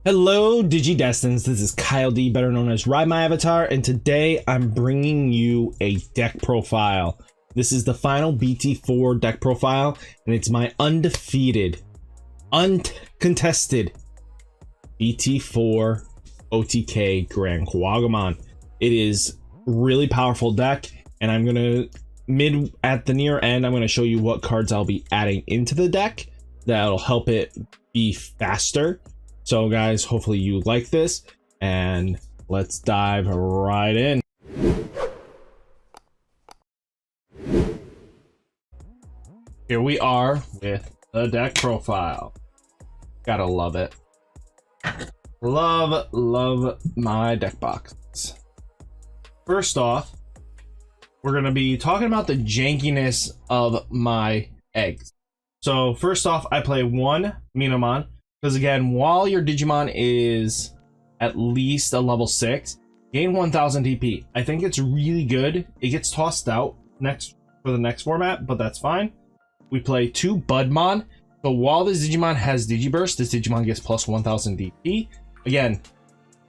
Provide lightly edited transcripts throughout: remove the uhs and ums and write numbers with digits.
Hello Digidestins, this is Kyle D, better known as Ridemyavatar, and today I'm bringing you a deck profile. This is the final Bt-4 deck profile, and it's my undefeated, uncontested Bt-4 OTK GranKuwagamon. It is really powerful deck, and I'm gonna at the near end, I'm gonna show you what cards I'll be adding into the deck that'll help it be faster. So guys, hopefully you like this, and let's dive right in. Here we are with the deck profile. Gotta love it. Love my deck box. First off, we're gonna be talking about the jankiness of my eggs. So first off, I play one Minamon. Because again, while your Digimon is at least a level 6, gain 1000 DP. I think it's really good. It gets tossed out for the next format, but that's fine. We play 2 Budmon. So while this Digimon has Digiburst, this Digimon gets plus 1000 DP. Again,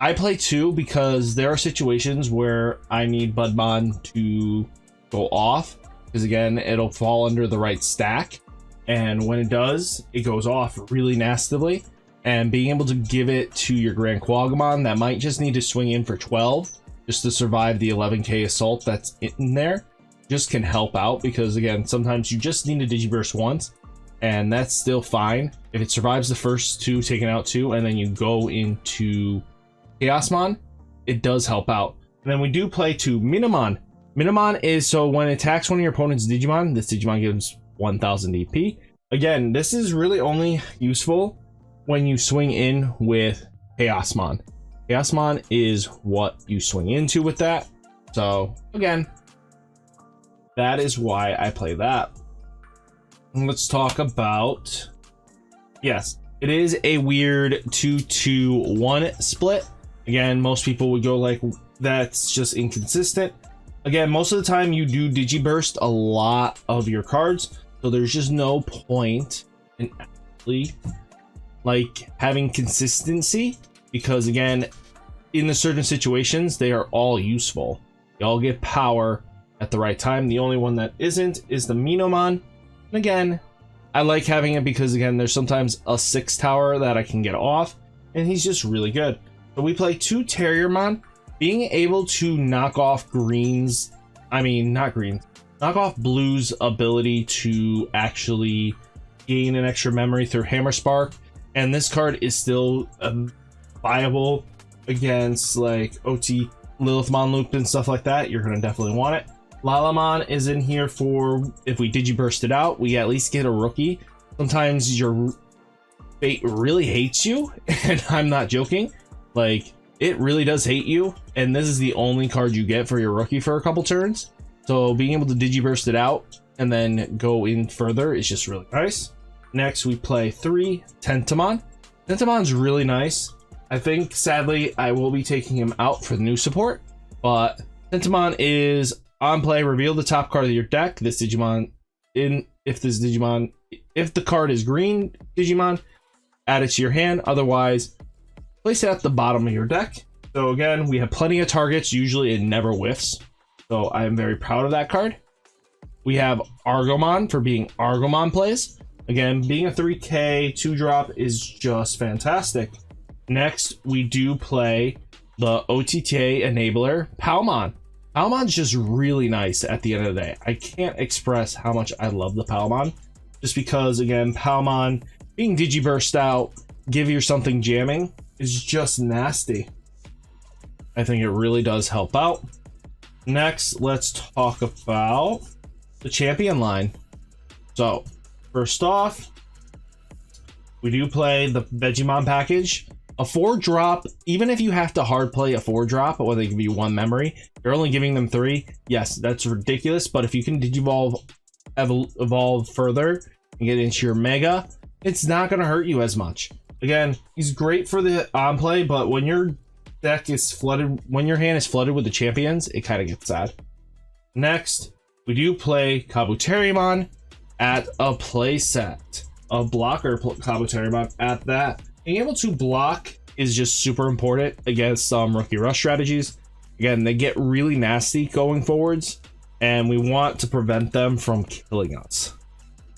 I play 2 because there are situations where I need Budmon to go off. Because again, it'll fall under the right stack. And when it does, it goes off really nastily. And being able to give it to your GranKuwagamon that might just need to swing in for 12 just to survive the 11k assault that's in there just can help out, because again, sometimes you just need to Digiburst once and that's still fine. If it survives the first 2, taking out 2, and then you go into Chaosmon, it does help out. And then we do play 2 Minamon. Minamon is so when it attacks one of your opponent's Digimon, this Digimon gives 1000 DP. Again, this is really only useful when you swing in with Chaosmon. Chaosmon is what you swing into with that. So again, that is why I play that. And let's talk about, yes, it is a weird 2-2-1 split. Again, most people would go like, that's just inconsistent. Again, most of the time you do Digiburst a lot of your cards, so there's just no point in actually like having consistency, because again, in the certain situations, they are all useful. They all get power at the right time. The only one that isn't is the Minamon. And again, I like having it because again, there's sometimes a 6 tower that I can get off, and he's just really good. So we play 2 Terriermon. Being able to knock off Blue's ability to actually gain an extra memory through Hammer Spark, and this card is still viable against like OT Lilithmon Loop and stuff like that. You're gonna definitely want it. Lalamon is in here for if we Digiburst it out, we at least get a rookie. Sometimes your fate really hates you, and I'm not joking. Like, it really does hate you, and this is the only card you get for your rookie for a couple turns. So being able to Digiburst it out and then go in further is just really nice. Next, we play 3 Tentomon. Tentomon's really nice. I think, sadly, I will be taking him out for the new support, but Tentomon is on play. Reveal the top card of your deck. This Digimon, if the card is green Digimon, add it to your hand. Otherwise, place it at the bottom of your deck. So again, we have plenty of targets. Usually it never whiffs. So I am very proud of that card. We have Argomon for being Argomon plays. Again, being a 3k 2-drop is just fantastic. Next, we do play the OTK enabler, Palmon. Palmon's just really nice at the end of the day. I can't express how much I love the Palmon. Just because, again, Palmon being Digiburst out, give you something jamming, is just nasty. I think it really does help out. Next, let's talk about the champion line. So, first off, we do play the Digimon package. A 4-drop, even if you have to hard play a 4-drop, or they give you 1 memory, you're only giving them 3. Yes, that's ridiculous, but if you can evolve further and get into your Mega, it's not going to hurt you as much. Again, he's great for the on play, but when your deck is flooded, when your hand is flooded with the champions, it kind of gets sad. Next, we do play Kabuterimon at a play set. A blocker Kabuterimon at that. Being able to block is just super important against some rookie rush strategies. Again, they get really nasty going forwards, and we want to prevent them from killing us.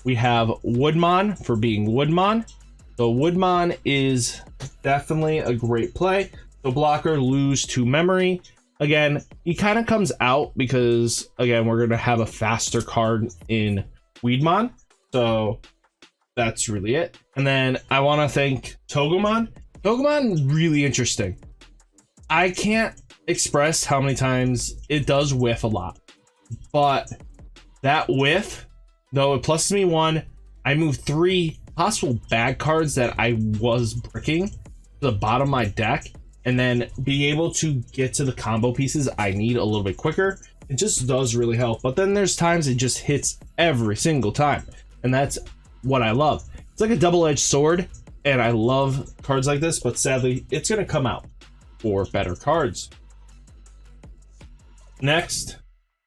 We have Woodmon for being Woodmon. So Woodmon is definitely a great play. So blocker, lose 2 memory. Again, he kind of comes out because, again, we're going to have a faster card in Weedmon. So that's really it. And then I want to thank Togemon. Togemon is really interesting. I can't express how many times it does whiff a lot. But that whiff, though it pluses me 1, I move 3 possible bad cards that I was bricking to the bottom of my deck, and then being able to get to the combo pieces I need a little bit quicker. It just does really help. But then there's times it just hits every single time, and that's what I love. It's like a double-edged sword, and I love cards like this, but sadly it's going to come out for better cards. Next,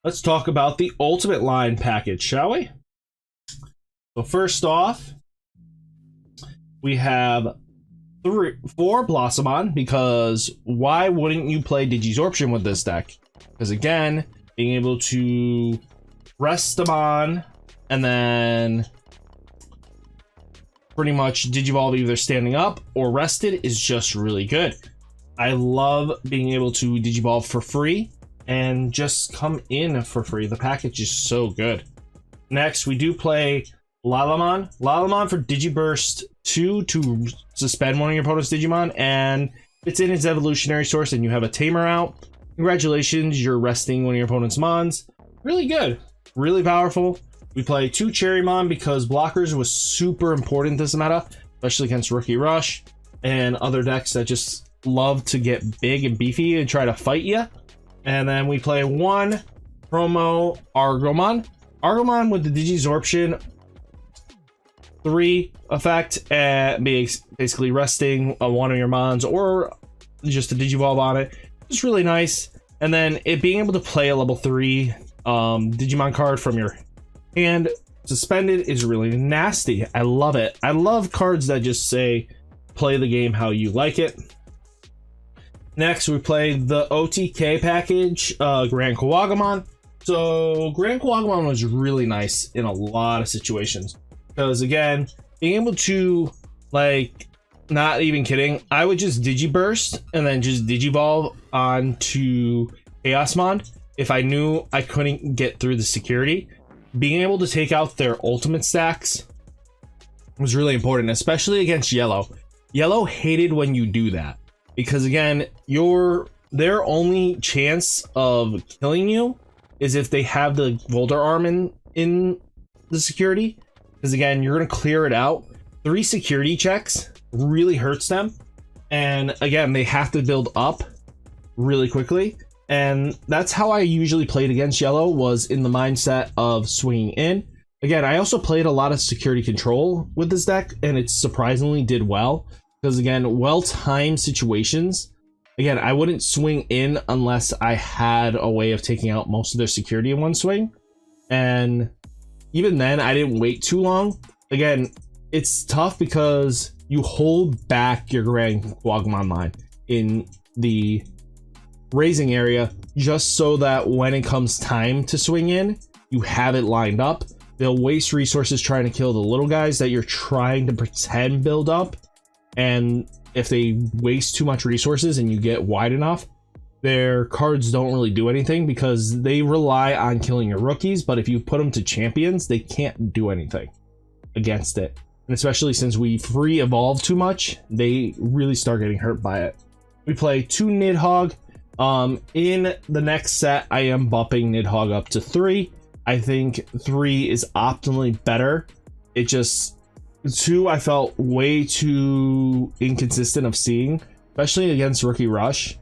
let's talk about the Ultimate Line package, shall we? So first off, we have 4 Blossomon, because why wouldn't you play Digisorption with this deck? Because again, being able to rest them on and then pretty much Digivolve either standing up or rested is just really good. I love being able to Digivolve for free and just come in for free. The package is so good. Next, we do play Lalamon. Lalamon for Digiburst 2 to suspend one of your opponent's Digimon, and it's in its evolutionary source and you have a tamer out. Congratulations, you're resting one of your opponent's mons. Really good, really powerful. We play 2 Cherrymon because blockers was super important this meta, especially against Rookie Rush and other decks that just love to get big and beefy and try to fight you. And then we play 1 promo Argomon. Argomon with the Digisorption 3 effect, basically resting on one of your mons or just a Digivolve on it. It's really nice. And then it being able to play a level 3 Digimon card from your hand suspended is really nasty. I love it. I love cards that just say play the game how you like it. Next, we play the OTK package, GranKuwagamon. So GranKuwagamon was really nice in a lot of situations. Because again, being able to, like, not even kidding, I would just Digiburst and then just Digivolve onto Chaosmon if I knew I couldn't get through the security. Being able to take out their ultimate stacks was really important, especially against Yellow. Yellow hated when you do that. Because again, their only chance of killing you is if they have the Volder Arm in the security. Because again, you're going to clear it out. 3 security checks really hurts them. And again, they have to build up really quickly. And that's how I usually played against Yellow, was in the mindset of swinging in. Again, I also played a lot of security control with this deck, and it surprisingly did well. Because again, well-timed situations. Again, I wouldn't swing in unless I had a way of taking out most of their security in one swing. And even then, I didn't wait too long. Again, it's tough because you hold back your GranKuwagamon line in the raising area just so that when it comes time to swing in, you have it lined up. They'll waste resources trying to kill the little guys that you're trying to pretend build up. And if they waste too much resources and you get wide enough, their cards don't really do anything because they rely on killing your rookies. But if you put them to champions, they can't do anything against it. And especially since we free evolve too much, they really start getting hurt by it. We play 2 Nidhogg. In the next set, I am bumping Nidhogg up to 3. I think 3 is optimally better. It just 2 I felt way too inconsistent of seeing, especially against Rookie Rush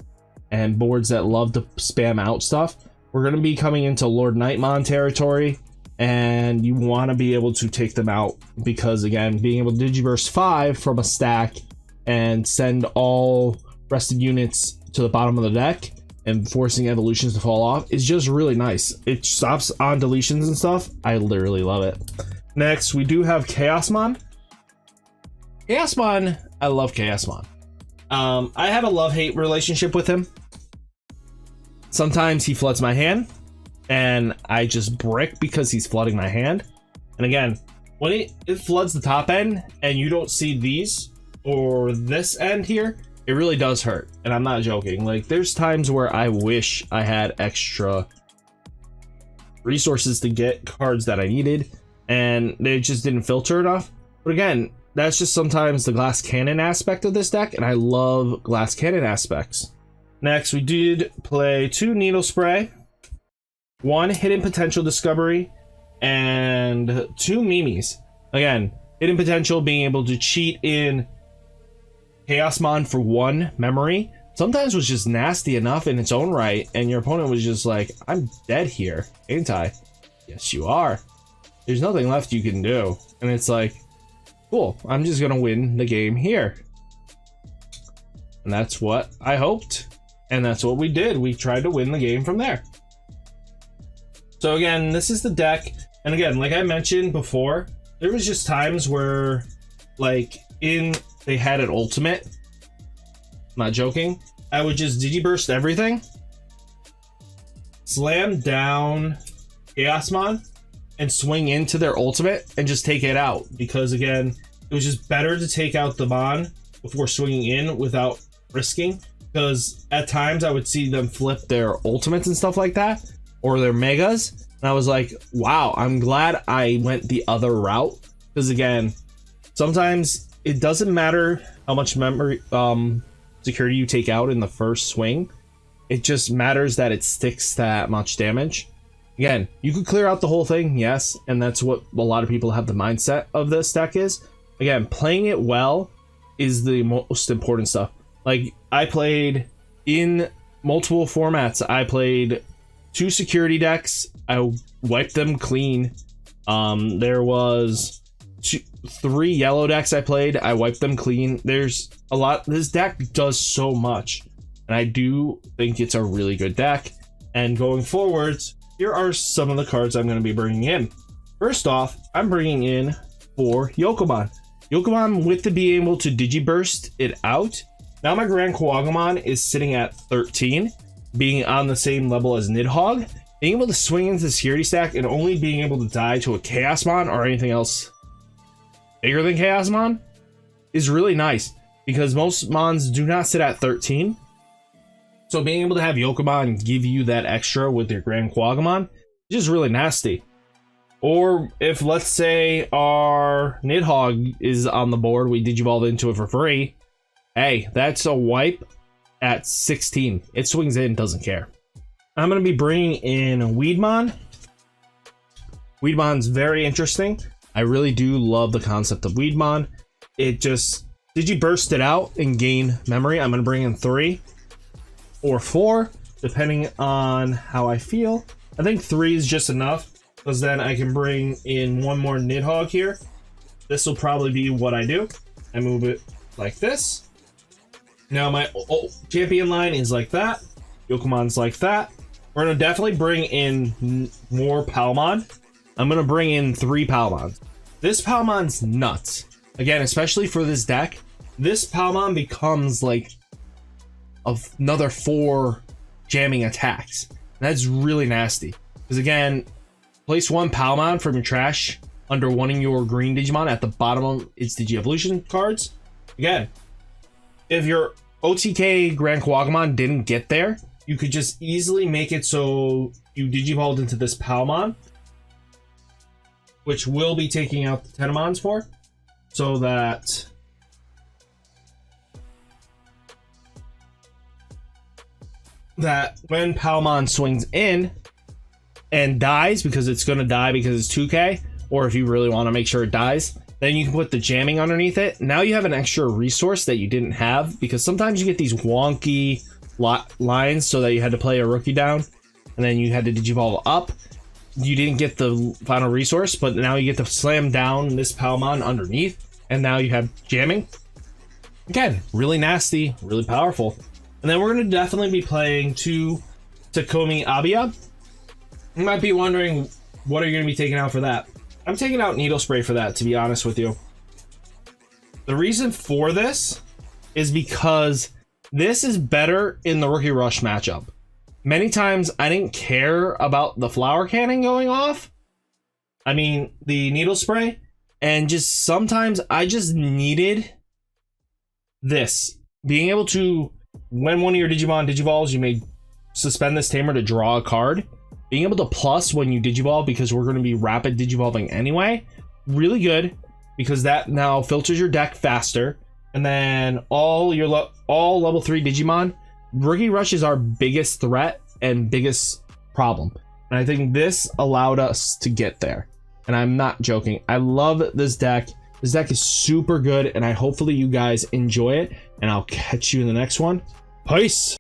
and boards that love to spam out stuff. We're going to be coming into Lord Nightmon territory, and you want to be able to take them out because, again, being able to Digiverse 5 from a stack and send all rested units to the bottom of the deck and forcing evolutions to fall off is just really nice. It stops on deletions and stuff. I literally love it. Next, we do have Chaosmon. Chaosmon, I love Chaosmon. I have a love-hate relationship with him. Sometimes he floods my hand, and I just brick because he's flooding my hand. And again, when it floods the top end, and you don't see these, or this end here, it really does hurt. And I'm not joking. Like, there's times where I wish I had extra resources to get cards that I needed, and they just didn't filter enough. But again, that's just sometimes the glass cannon aspect of this deck, and I love glass cannon aspects. Next, we did play 2 Needle Spray, 1 Hidden Potential Discovery, and 2 Mimis. Again, Hidden Potential being able to cheat in Chaosmon for 1 memory sometimes was just nasty enough in its own right, and your opponent was just like, I'm dead here, ain't I? Yes, you are. There's nothing left you can do. And it's like, cool, I'm just gonna win the game here. And that's what I hoped. And that's what we did. We tried to win the game from there. So again, this is the deck. And again, like I mentioned before, there was just times where, like, they had an ultimate. I'm not joking. I would just Digiburst everything, slam down Chaosmon, and swing into their ultimate and just take it out. Because again, it was just better to take out the Mon before swinging in without risking. Because at times I would see them flip their ultimates and stuff like that, or their megas, and I was like, wow, I'm glad I went the other route. Because again, sometimes it doesn't matter how much memory security you take out in the first swing. It just matters that it sticks that much damage. Again, you could clear out the whole thing, yes, and that's what a lot of people have the mindset of this deck is. Again, playing it well is the most important stuff. Like, I played in multiple formats. I played 2 security decks. I wiped them clean. There was 3 yellow decks I played. I wiped them clean. There's a lot. This deck does so much, and I do think it's a really good deck. And going forwards, here are some of the cards I'm going to be bringing in. First off, I'm bringing in 4 Yokomon. Yokomon with the being able to Digiburst it out. Now my GranKuwagamon is sitting at 13, being on the same level as Nidhogg. Being able to swing into the security stack and only being able to die to a Chaosmon or anything else bigger than Chaosmon is really nice, because most Mons do not sit at 13. So being able to have Yokomon give you that extra with your GranKuwagamon is just really nasty. Or if, let's say, our Nidhogg is on the board, we Digivolve into it for free. Hey, that's a wipe at 16. It swings in, doesn't care. I'm going to be bringing in Weedmon. Weedmon's very interesting. I really do love the concept of Weedmon. It just, Digiburst it out and gain memory. I'm going to bring in 3 or 4, depending on how I feel. I think 3 is just enough, because then I can bring in 1 more Nidhogg here. This will probably be what I do. I move it like this. Now my champion line is like that. Yokomon's like that. We're going to definitely bring in more Palmon. I'm going to bring in 3 Palmons. This Palmon's nuts. Again, especially for this deck, this Palmon becomes like another 4 jamming attacks. That's really nasty. Because again, place 1 Palmon from your trash under one of your green Digimon at the bottom of its Digi-Evolution cards. Again, if your OTK GranKuwagamon didn't get there, you could just easily make it so you Digivolved into this Palmon, which will be taking out the Tenemons for, so that when Palmon swings in and dies, because it's going to die because it's 2k, or if you really want to make sure it dies, then you can put the jamming underneath it. Now you have an extra resource that you didn't have, because sometimes you get these wonky lines so that you had to play a rookie down and then you had to Digivolve up. You didn't get the final resource, but now you get to slam down this Palmon underneath, and now you have jamming. Again, really nasty, really powerful. And then we're going to definitely be playing 2 Takomi Abia. You might be wondering, what are you going to be taking out for that? I'm taking out Needle Spray for that, to be honest with you. The reason for this is because this is better in the Rookie Rush matchup. Many times I didn't care about the flower cannon going off. I mean, the needle spray. And just sometimes I just needed this. Being able to, when one of your Digimon digivolves, you may suspend this tamer to draw a card. Being able to plus when you digivolve, because we're going to be rapid digivolving anyway. Really good, because that now filters your deck faster. And then all level 3 Digimon, Rookie Rush is our biggest threat and biggest problem. And I think this allowed us to get there. And I'm not joking. I love this deck. This deck is super good, and hopefully you guys enjoy it. And I'll catch you in the next one. Peace!